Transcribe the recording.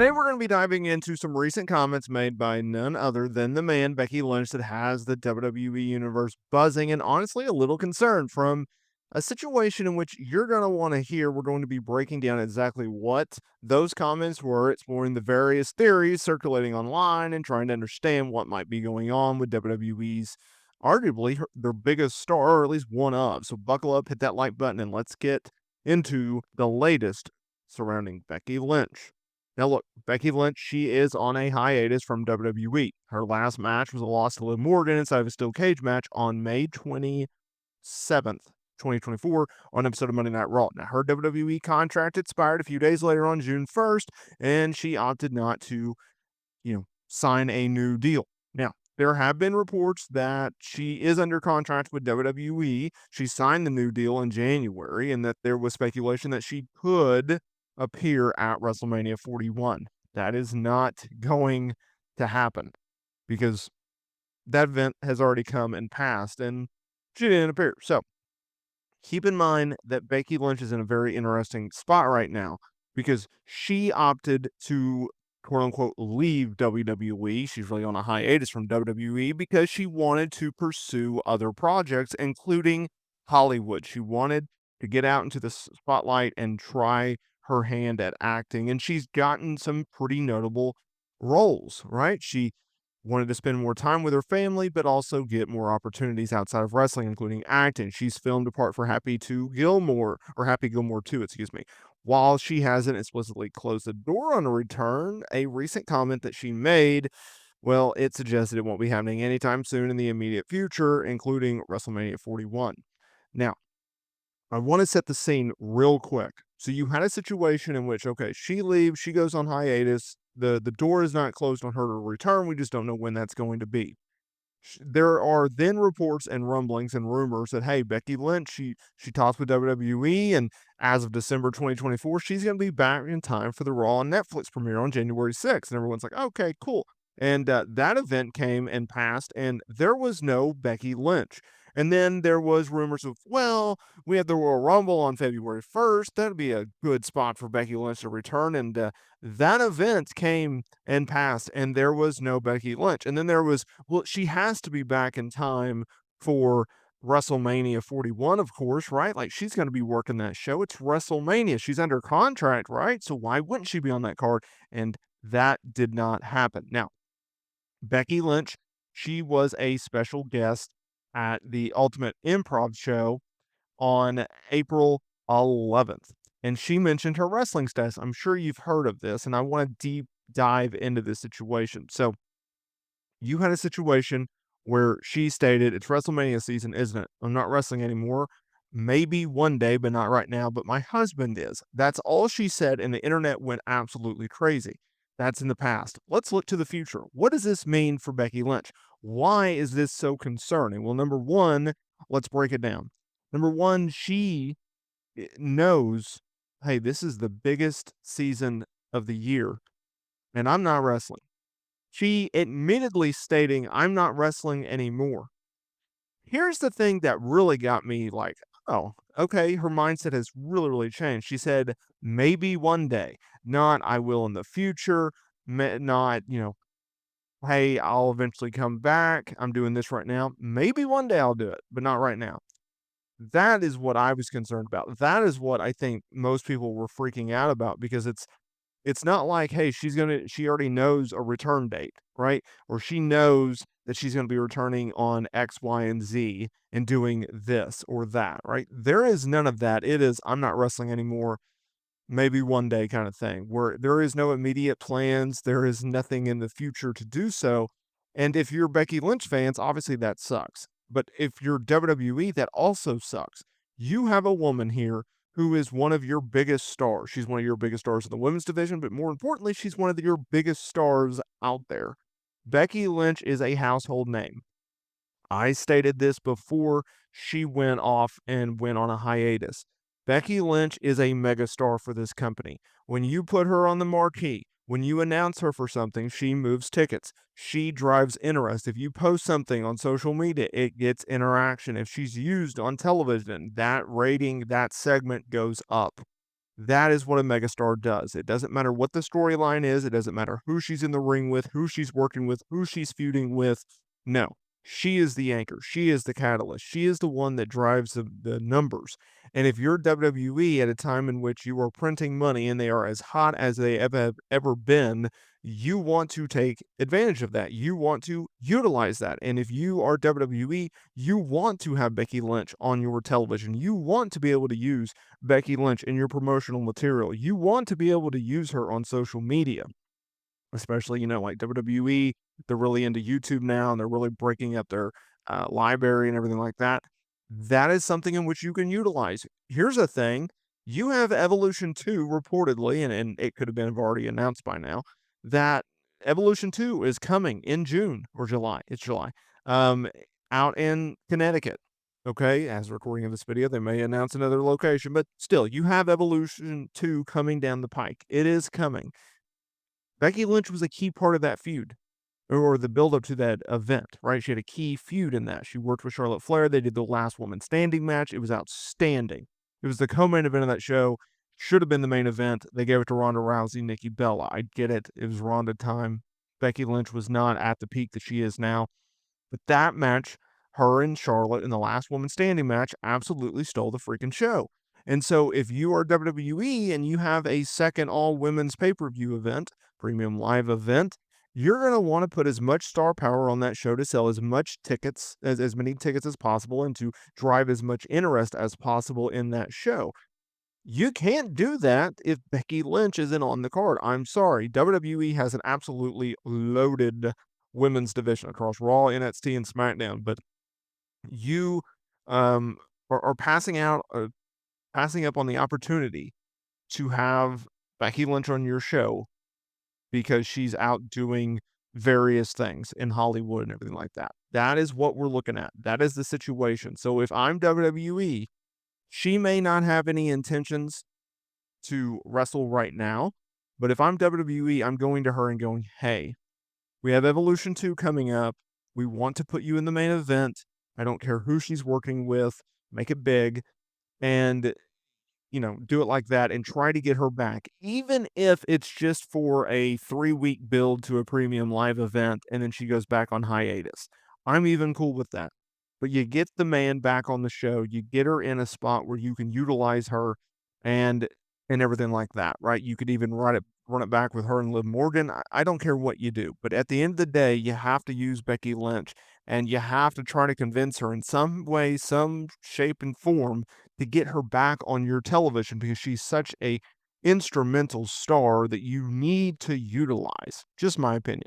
Today, we're going to be diving into some recent comments made by none other than the man, Becky Lynch, that has the WWE Universe buzzing and honestly a little concerned from a situation in which you're going to want to hear. We're going to be breaking down exactly what those comments were, exploring the various theories circulating online, and trying to understand what might be going on with WWE's arguably their biggest star, or at least one of. So, buckle up, hit that like button, and let's get into the latest surrounding Becky Lynch. Now, look, Becky Lynch, she is on a hiatus from WWE. Her last match was a loss to Liv Morgan inside of a steel cage match on May 27th, 2024, on an episode of Monday Night Raw. Now, her WWE contract expired a few days later on June 1st, and she opted not to, sign a new deal. Now, there have been reports that she is under contract with WWE. She signed the new deal in January, and that there was speculation that she could appear at WrestleMania 41. That is not going to happen because that event has already come and passed, and she didn't appear. So keep in mind that Becky Lynch is in a very interesting spot right now because she opted to quote unquote leave WWE. She's really on a hiatus from WWE because she wanted to pursue other projects, including Hollywood. She wanted to get out into the spotlight and try her hand at acting, and she's gotten some pretty notable roles, right? She wanted to spend more time with her family, but also get more opportunities outside of wrestling, including acting. She's filmed a part for Happy Gilmore 2, excuse me. While she hasn't explicitly closed the door on a return, a recent comment that she made, well, it suggested it won't be happening anytime soon in the immediate future, including WrestleMania 41. Now, I want to set the scene real quick. So you had a situation in which, okay, she leaves, she goes on hiatus. The door is not closed on her to return. We just don't know when that's going to be. There are then reports and rumblings and rumors that, hey, Becky Lynch, she talks with WWE, and as of December 2024, she's going to be back in time for the Raw and Netflix premiere on January 6th. And everyone's like, okay, cool. And that event came and passed, and there was no Becky Lynch. And then there was rumors of, well, we have the Royal Rumble on February 1st. That'd be a good spot for Becky Lynch to return. And that event came and passed, and there was no Becky Lynch. And then there was, well, she has to be back in time for WrestleMania 41, of course, right? Like, she's going to be working that show. It's WrestleMania. She's under contract, right? So why wouldn't she be on that card? And that did not happen. Now, Becky Lynch, she was a special guest at the Ultimate Improv show on April 11th. And she mentioned her wrestling status. I'm sure you've heard of this, and I want to deep dive into this situation. So, you had a situation where she stated, it's WrestleMania season, isn't it? I'm not wrestling anymore. Maybe one day, but not right now. But my husband is. That's all she said, and the internet went absolutely crazy. That's in the past. Let's look to the future. What does this mean for Becky Lynch? Why is this so concerning? Well, number one, let's break it down. Number one, she knows, hey, this is the biggest season of the year, and I'm not wrestling. She admittedly stating, I'm not wrestling anymore. Here's the thing that really got me like, oh, okay, her mindset has really, really changed. She said, maybe one day, not I will in the future, not, hey, I'll eventually come back. I'm doing this right now. Maybe one day I'll do it, but not right now. That is what I was concerned about. That is what I think most people were freaking out about because it's not like, hey, she already knows a return date, right? Or she knows that she's gonna be returning on X, Y, and Z and doing this or that, right? There is none of that. It is, I'm not wrestling anymore, maybe one day kind of thing, where there is no immediate plans, there is nothing in the future to do so. And if you're Becky Lynch fans, obviously that sucks. But if you're WWE, that also sucks. You have a woman here who is one of your biggest stars. She's one of your biggest stars in the women's division, but more importantly, she's one of your biggest stars out there. Becky Lynch is a household name. I stated this before she went off and went on a hiatus. Becky Lynch is a megastar for this company. When you put her on the marquee, when you announce her for something, she moves tickets. She drives interest. If you post something on social media, it gets interaction. If she's used on television, that rating, that segment goes up. That is what a megastar does. It doesn't matter what the storyline is. It doesn't matter who she's in the ring with, who she's working with, who she's feuding with. No, she is the anchor. She is the catalyst. She is the one that drives the numbers. And if you're WWE at a time in which you are printing money and they are as hot as they ever been, you want to take advantage of that. You want to utilize that. And if you are WWE, you want to have Becky Lynch on your television. You want to be able to use Becky Lynch in your promotional material. You want to be able to use her on social media, especially, like WWE. They're really into YouTube now and they're really breaking up their library and everything like that. That is something in which you can utilize. Here's a thing: you have Evolution 2 reportedly, and it could have been already announced by now, that Evolution 2 is coming in June or July. It's July, um, out in Connecticut. Okay, as recording of this video, they may announce another location, but still, you have Evolution 2 coming down the pike. It is coming. Becky Lynch was a key part of that feud or the build up to that event, right? She had a key feud in that. She worked with Charlotte Flair. They did the last woman standing match. It was outstanding. It was the co-main event of that show. Should have been the main event. They gave it to Ronda Rousey, Nikki Bella. I get it. It was Ronda time. Becky Lynch was not at the peak that she is now. But that match, her and Charlotte in the last woman standing match, absolutely stole the freaking show. And so if you are WWE and you have a second all women's pay-per-view event, premium live event, you're going to want to put as much star power on that show to sell as much tickets, as many tickets as possible, and to drive as much interest as possible in that show. You can't do that if Becky Lynch isn't on the card. I'm sorry. WWE has an absolutely loaded women's division across Raw, NXT, and SmackDown, but you um, are passing up on the opportunity to have Becky Lynch on your show because she's out doing various things in Hollywood and everything like that. That is what we're looking at. That is the situation. So if I'm WWE, she may not have any intentions to wrestle right now, but if I'm WWE, I'm going to her and going, hey, we have Evolution 2 coming up. We want to put you in the main event. I don't care who she's working with. Make it big. And do it like that and try to get her back, even if it's just for a 3-week build to a premium live event and then she goes back on hiatus. I'm even cool with that. But you get the man back on the show, you get her in a spot where you can utilize her and everything like that, right? You could even run it back with her and Liv Morgan. I don't care what you do, but at the end of the day, you have to use Becky Lynch and you have to try to convince her in some way, some shape and form to get her back on your television because she's such a instrumental star that you need to utilize. Just my opinion.